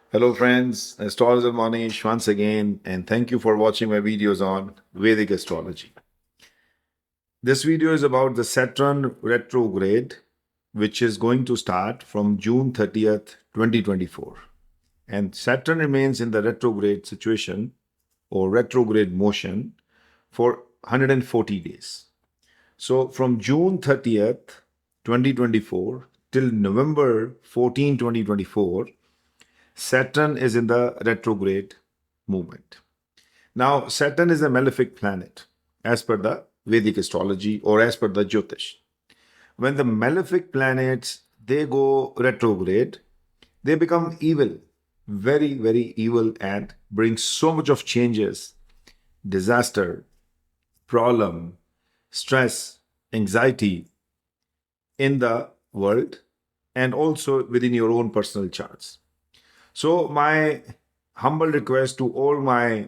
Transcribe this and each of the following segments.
Hello friends, Astrologer Mohnish once again, and thank you for watching my videos on Vedic astrology. This video is about the Saturn Retrograde, which is going to start from June 30th, 2024. And Saturn remains in the retrograde situation or retrograde motion for 140 days. So from June 30th, 2024 till November 14, 2024, Saturn is in the retrograde movement. Now, Saturn is a malefic planet as per the Vedic astrology or as per the Jyotish. When the malefic planets they go retrograde, they become evil, very, very evil, and bring so much of changes, disaster, problem, stress, anxiety in the world and also within your own personal charts. So, my humble request to all my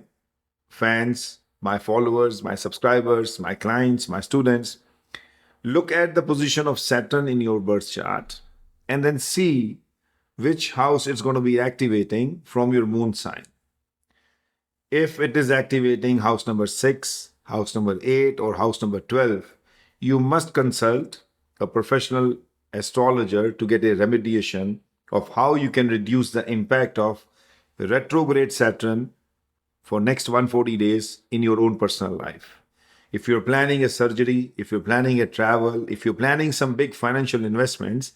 fans, my followers, my subscribers, my clients, my students, look at the position of Saturn in your birth chart and then see which house it's going to be activating from your moon sign. If it is activating house number 6, house number 8, or house number 12, you must consult a professional astrologer to get a remediation of how you can reduce the impact of retrograde Saturn for next 140 days in your own personal life. If you're planning a surgery, if you're planning a travel, if you're planning some big financial investments,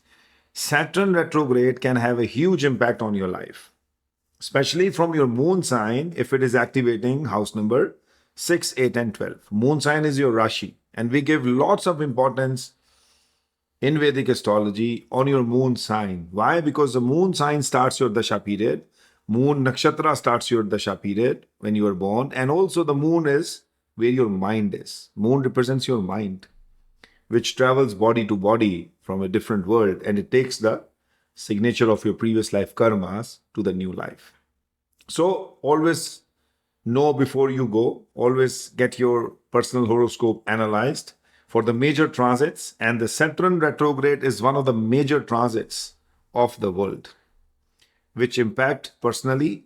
Saturn retrograde can have a huge impact on your life, especially from your moon sign if it is activating house number 6, 8, and 12. Moon sign is your Rashi, and we give lots of importance in Vedic astrology on your moon sign. Why? Because the moon sign starts your Dasha period. Moon nakshatra starts your Dasha period when you are born. And also the moon is where your mind is. Moon represents your mind, which travels body to body from a different world. And it takes the signature of your previous life karmas to the new life. So always know before you go. Always get your personal horoscope analyzed for the major transits, and the Saturn retrograde is one of the major transits of the world, which impact personally,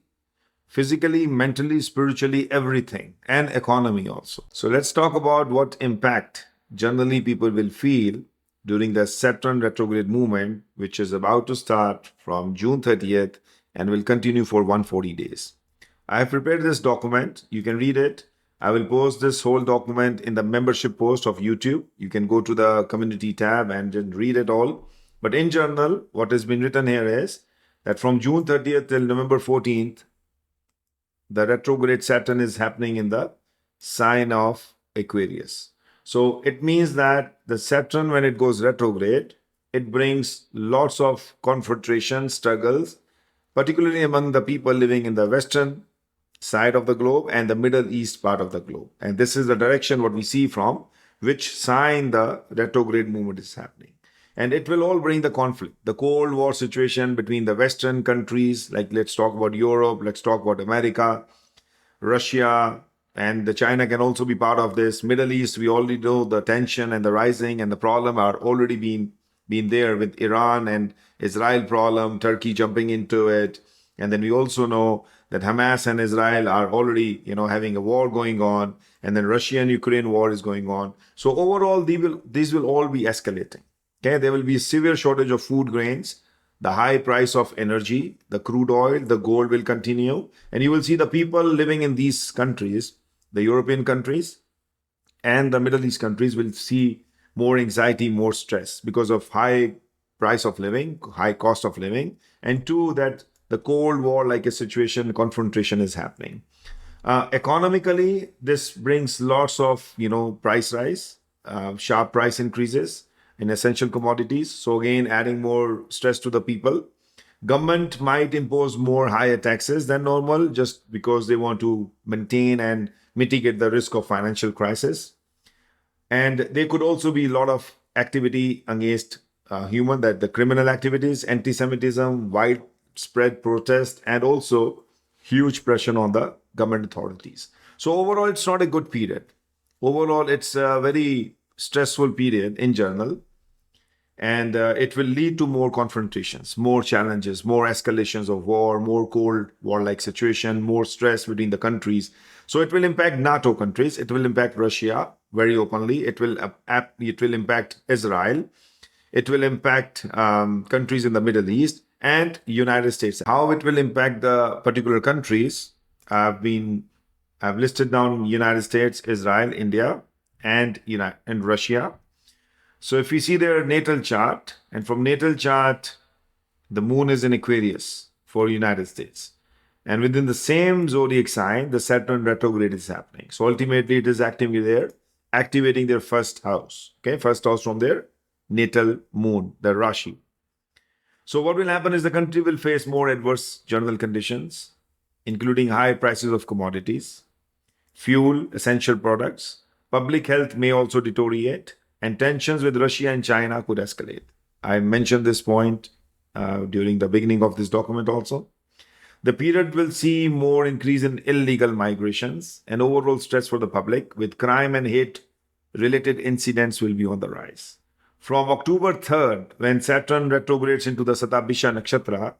physically, mentally, spiritually, everything, and economy also. So let's talk about what impact generally people will feel during the Saturn retrograde movement, which is about to start from June 30th and will continue for 140 days. I have prepared this document. You can read it. I will post this whole document in the membership post of YouTube. You can go to the community tab and just read it all. But in general, what has been written here is that from June 30th till November 14th, the retrograde Saturn is happening in the sign of Aquarius. So it means that the Saturn, when it goes retrograde, it brings lots of confrontation, struggles, particularly among the people living in the Western side of the globe and the Middle East part of the globe. And this is the direction what we see from which sign the retrograde movement is happening. And it will all bring the conflict, the Cold War situation between the Western countries, like let's talk about Europe, let's talk about America, Russia, and the China can also be part of this. Middle East, we already know the tension and the rising and the problem are already been there with Iran and Israel problem, Turkey jumping into it. And then we also know that Hamas and Israel are already, having a war going on, and then Russia and Ukraine war is going on. So overall, these will all be escalating. Okay, there will be a severe shortage of food grains, the high price of energy, the crude oil, the gold will continue, and you will see the people living in these countries, the European countries and the Middle East countries will see more anxiety, more stress because of high price of living, high cost of living, and two, that the Cold War like a situation, confrontation is happening. Economically, this brings lots of price rise, sharp price increases in essential commodities. So again, adding more stress to the people. Government might impose more higher taxes than normal just because they want to maintain and mitigate the risk of financial crisis. And there could also be a lot of activity against human, that the criminal activities, anti-Semitism, widespread protest, and also huge pressure on the government authorities. So overall, it's not a good period. Overall, it's a very stressful period in general. And it will lead to more confrontations, more challenges, more escalations of war, more cold war-like situation, more stress between the countries. So it will impact NATO countries. It will impact Russia very openly. It will impact Israel. It will impact countries in the Middle East and United States. How it will impact the particular countries? I've listed down United States, Israel, India, and Russia. So if we see their natal chart, and from natal chart, the moon is in Aquarius for United States. And within the same zodiac sign, the Saturn retrograde is happening. So ultimately, it is actively there, activating their first house. Okay, first house from their natal moon, the Rashi. So what will happen is the country will face more adverse general conditions, including high prices of commodities, fuel, essential products. Public health may also deteriorate, and tensions with Russia and China could escalate. I mentioned this point during the beginning of this document also. The period will see more increase in illegal migrations and overall stress for the public, with crime and hate related incidents will be on the rise. From October 3rd, when Saturn retrogrades into the Satabisha Nakshatra,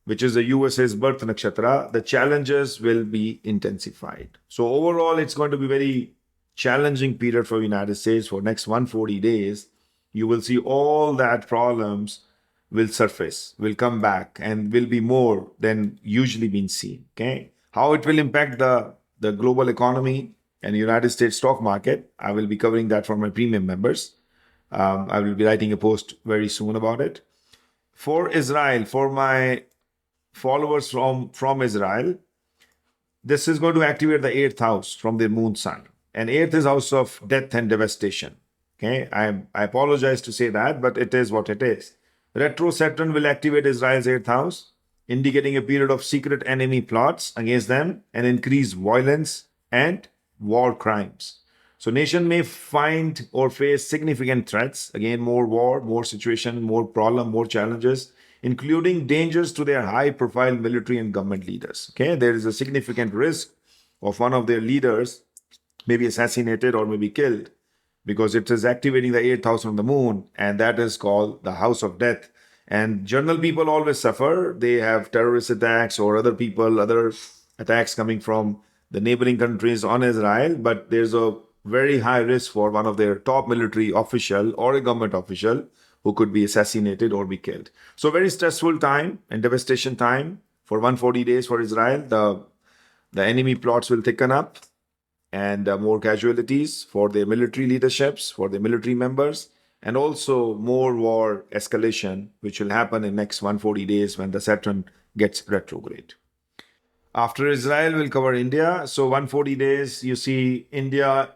which is the USA's birth nakshatra, the challenges will be intensified. So overall, it's going to be very challenging period for United States for next 140 days. You will see all that problems will surface, will come back, and will be more than usually been seen. Okay, how it will impact the global economy and United States stock market, I will be covering that for my premium members. I will be writing a post very soon about it. For Israel, for my followers from Israel, this is going to activate the eighth house from their moon sign. And eighth is house of death and devastation. Okay, I apologize to say that, but it is what it is. Retro Saturn will activate Israel's eighth house, indicating a period of secret enemy plots against them and increased violence and war crimes. So nation may find or face significant threats, again, more war, more situation, more problem, more challenges, including dangers to their high-profile military and government leaders. Okay, there is a significant risk of one of their leaders may be assassinated or may be killed because it is activating the eighth house from the moon, and that is called the house of death. And general people always suffer. They have terrorist attacks or other people, other attacks coming from the neighboring countries on Israel, but there's a very high risk for one of their top military official or a government official who could be assassinated or be killed. So very stressful time and devastation time for 140 days for Israel. The enemy plots will thicken up and more casualties for their military leaderships, for their military members, and also more war escalation, which will happen in next 140 days when the Saturn gets retrograde. After Israel, we'll cover India. So 140 days, you see India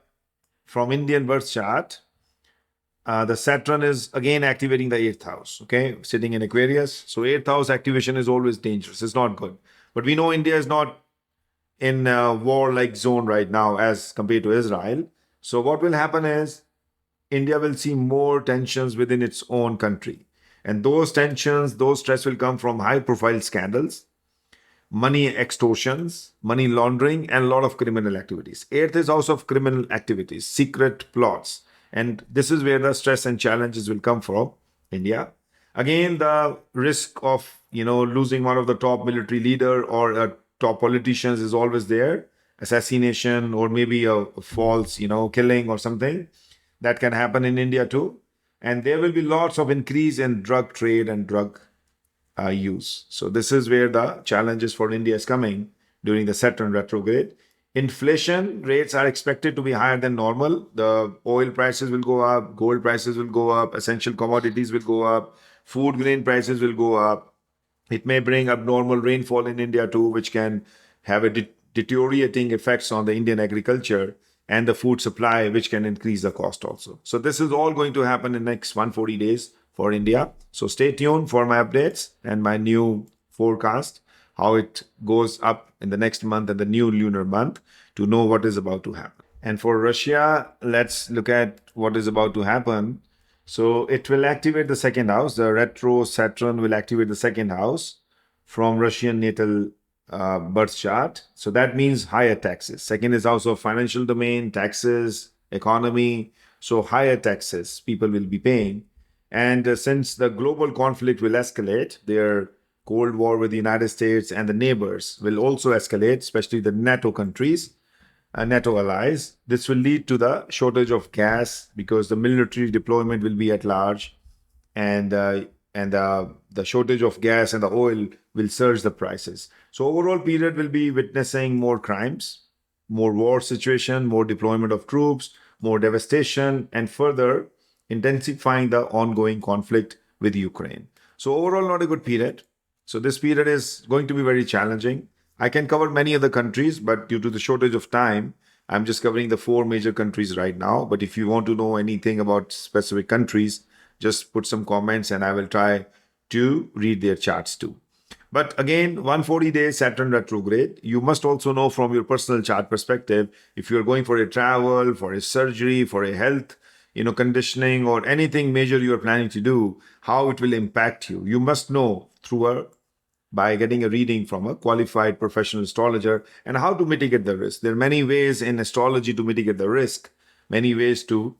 from Indian birth chart. The Saturn is again activating the eighth house, okay, sitting in Aquarius. So eighth house activation is always dangerous. It's not good. But we know India is not in a war-like zone right now as compared to Israel. So what will happen is India will see more tensions within its own country. And those tensions, those stress will come from high-profile scandals, money extortions, money laundering, and a lot of criminal activities. Eighth is house of criminal activities, secret plots. And this is where the stress and challenges will come from India. Again, the risk of losing one of the top military leader or top politicians is always there. Assassination or maybe a false, killing or something that can happen in India too. And there will be lots of increase in drug trade and drug use. So this is where the challenges for India is coming during the Saturn retrograde. Inflation rates are expected to be higher than normal. The oil prices will go up, gold prices will go up, essential commodities will go up, food grain prices will go up. It may bring abnormal rainfall in India too, which can have a deteriorating effects on the Indian agriculture and the food supply, which can increase the cost also. So this is all going to happen in the next 140 days for India. So stay tuned for my updates and my new forecast, how it goes up in the next month and the new lunar month to know what is about to happen. And for Russia, let's look at what is about to happen. So it will activate the second house. The retro Saturn will activate the second house from Russian natal birth chart. So that means higher taxes. Second is house of financial domain, taxes, economy. So higher taxes people will be paying. And since the global conflict will escalate, their Cold War with the United States and the neighbors will also escalate, especially the NATO countries, NATO allies. This will lead to the shortage of gas because the military deployment will be at large, and the shortage of gas and the oil will surge the prices. So overall period will be witnessing more crimes, more war situation, more deployment of troops, more devastation, and further intensifying the ongoing conflict with Ukraine. So overall, not a good period. So this period is going to be very challenging. I can cover many other countries, but due to the shortage of time, I'm just covering the four major countries right now. But if you want to know anything about specific countries, just put some comments and I will try to read their charts too. But again, 140 days Saturn retrograde. You must also know from your personal chart perspective, if you're going for a travel, for a surgery, for a health, conditioning or anything major you are planning to do, how it will impact you. You must know by getting a reading from a qualified professional astrologer and how to mitigate the risk. There are many ways in astrology to mitigate the risk, many ways to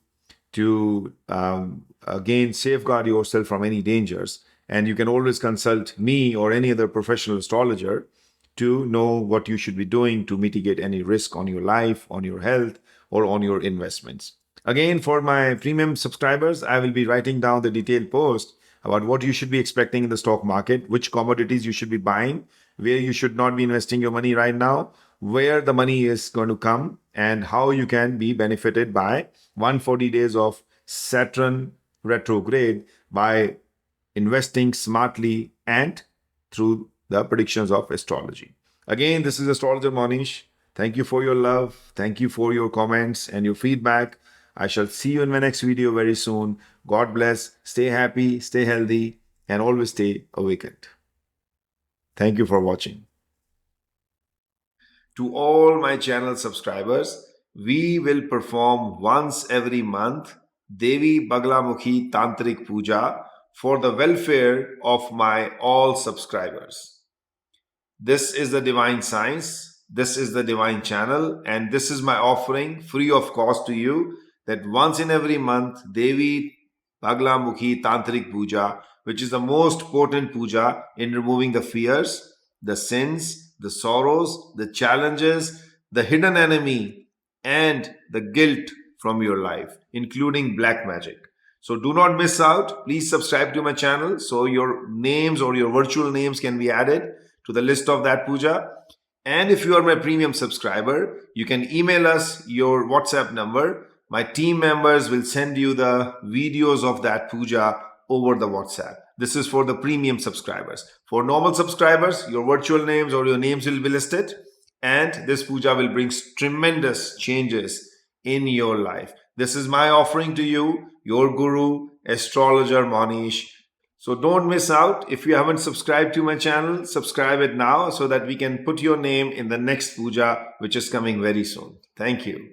again safeguard yourself from any dangers. And you can always consult me or any other professional astrologer to know what you should be doing to mitigate any risk on your life, on your health, or on your investments. Again, for my premium subscribers, I will be writing down the detailed post about what you should be expecting in the stock market, which commodities you should be buying, where you should not be investing your money right now, where the money is going to come, and how you can be benefited by 140 days of Saturn retrograde by investing smartly and through the predictions of astrology. Again, this is Astrologer Mohnish. Thank you for your love. Thank you for your comments and your feedback. I shall see you in my next video very soon. God bless. Stay happy, stay healthy, and always stay awakened. Thank you for watching. To all my channel subscribers, we will perform once every month Devi Baglamukhi Tantric Puja for the welfare of my all subscribers. This is the divine science, this is the divine channel, and this is my offering free of cost to you, that once in every month Devi Baglamukhi Tantric Puja, which is the most potent puja in removing the fears, the sins, the sorrows, the challenges, the hidden enemy, and the guilt from your life, including black magic. So do not miss out. Please subscribe to my channel so your names or your virtual names can be added to the list of that puja. And if you are my premium subscriber, you can email us your WhatsApp number. My team members will send you the videos of that puja over the WhatsApp. This is for the premium subscribers. For normal subscribers, your virtual names or your names will be listed, and this puja will bring tremendous changes in your life. This is my offering to you, your guru, Astrologer Mohnish. So don't miss out. If you haven't subscribed to my channel, subscribe it now so that we can put your name in the next puja, which is coming very soon. Thank you.